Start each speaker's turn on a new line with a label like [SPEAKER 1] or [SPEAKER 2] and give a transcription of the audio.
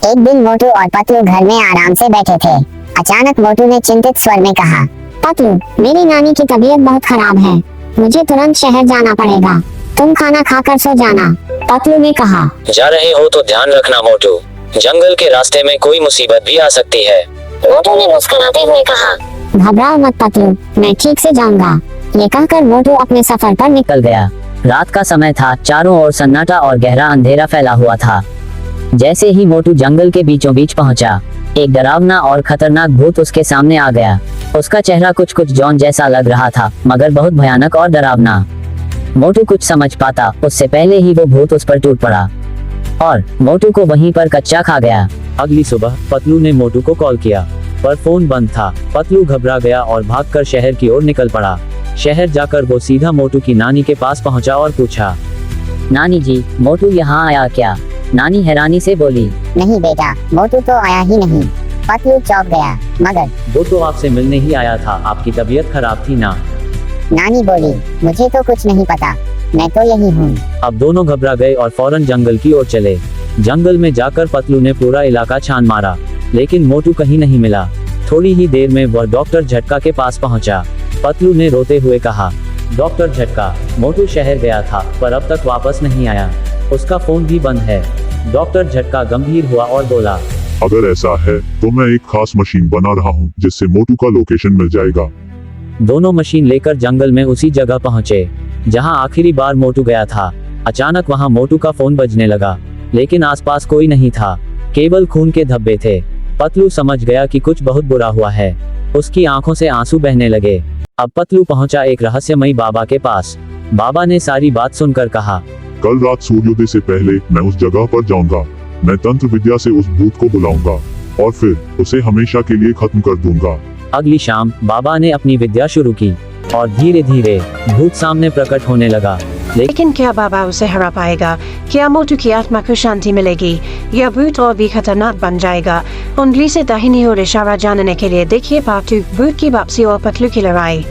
[SPEAKER 1] एक दिन मोटू और पतलू घर में आराम से बैठे थे। अचानक मोटू ने चिंतित स्वर में कहा, पतलू, मेरी नानी की तबीयत बहुत खराब है, मुझे तुरंत शहर जाना पड़ेगा, तुम खाना खाकर सो जाना। पतलू ने कहा,
[SPEAKER 2] जा रहे हो तो ध्यान रखना मोटू, जंगल के रास्ते में कोई मुसीबत भी आ सकती है।
[SPEAKER 1] मोटू ने मुस्कुराते हुए कहा, घबराओ मत पतलू, मैं ठीक से जाऊंगा। ये कहकर मोटू अपने सफर पर निकल
[SPEAKER 3] गया। रात का समय था, चारों ओर सन्नाटा और गहरा अंधेरा फैला हुआ था। जैसे ही मोटू जंगल के बीचों बीच पहुंचा, एक डरावना और खतरनाक भूत उसके सामने आ गया। उसका चेहरा कुछ जॉन जैसा लग रहा था, मगर बहुत भयानक और डरावना। मोटू कुछ समझ पाता उससे पहले ही वो भूत उस पर टूट पड़ा और मोटू को वहीं पर कच्चा खा गया।
[SPEAKER 4] अगली सुबह पतलू ने मोटू को कॉल किया, पर फोन बंद था। पतलू घबरा गया और भागकर शहर की ओर निकल पड़ा। शहर जाकर वो सीधा मोटू की नानी के पास पहुंचा और पूछा,
[SPEAKER 3] नानी जी, मोटू यहाँ आया क्या? नानी हैरानी से बोली,
[SPEAKER 1] नहीं बेटा, मोटू तो आया ही नहीं। पतलू चौंक गया, मगर
[SPEAKER 4] वो तो आपसे मिलने ही आया था, आपकी तबीयत खराब थी ना।
[SPEAKER 1] नानी बोली, मुझे तो कुछ नहीं पता, मैं तो यही हूँ।
[SPEAKER 4] अब दोनों घबरा गए और फौरन जंगल की ओर चले। जंगल में जाकर पतलू ने पूरा इलाका छान मारा, लेकिन मोटू कहीं नहीं मिला। थोड़ी ही देर में वह डॉक्टर झटका के पास पहुंचा। पतलू ने रोते हुए कहा, डॉक्टर झटका, मोटू शहर गया था पर अब तक वापस नहीं आया, उसका फोन भी बंद है। डॉक्टर झटका गंभीर हुआ और बोला,
[SPEAKER 5] अगर ऐसा है तो मैं एक खास मशीन बना रहा हूँ जिससे मोटू का लोकेशन मिल जाएगा।
[SPEAKER 4] दोनों मशीन लेकर जंगल में उसी जगह पहुंचे जहां आखिरी बार मोटू गया था। अचानक वहां मोटू का फोन बजने लगा, लेकिन आसपास कोई नहीं था, केवल खून के धब्बे थे। पतलू समझ गया कि कुछ बहुत बुरा हुआ है। उसकी आंखों से आंसू बहने लगे। अब पतलू पहुंचा एक रहस्यमयी बाबा के पास। बाबा ने सारी बात सुनकर कहा,
[SPEAKER 5] कल रात सूर्योदय से पहले मैं उस जगह पर जाऊंगा। मैं तंत्र विद्या से उस भूत को बुलाऊंगा और फिर उसे हमेशा के लिए खत्म कर दूंगा।
[SPEAKER 4] अगली शाम बाबा ने अपनी विद्या शुरू की और धीरे धीरे भूत सामने प्रकट होने लगा।
[SPEAKER 6] लेकिन क्या बाबा उसे हरा पाएगा? क्या मोटू की आत्मा को शांति मिलेगी या भूत और भी खतरनाक बन जाएगा? उंगली से दाहिनी ओर इशारा जानने के लिए देखिए पार्ट 2, भूत की वापसी और पतलू की लड़ाई।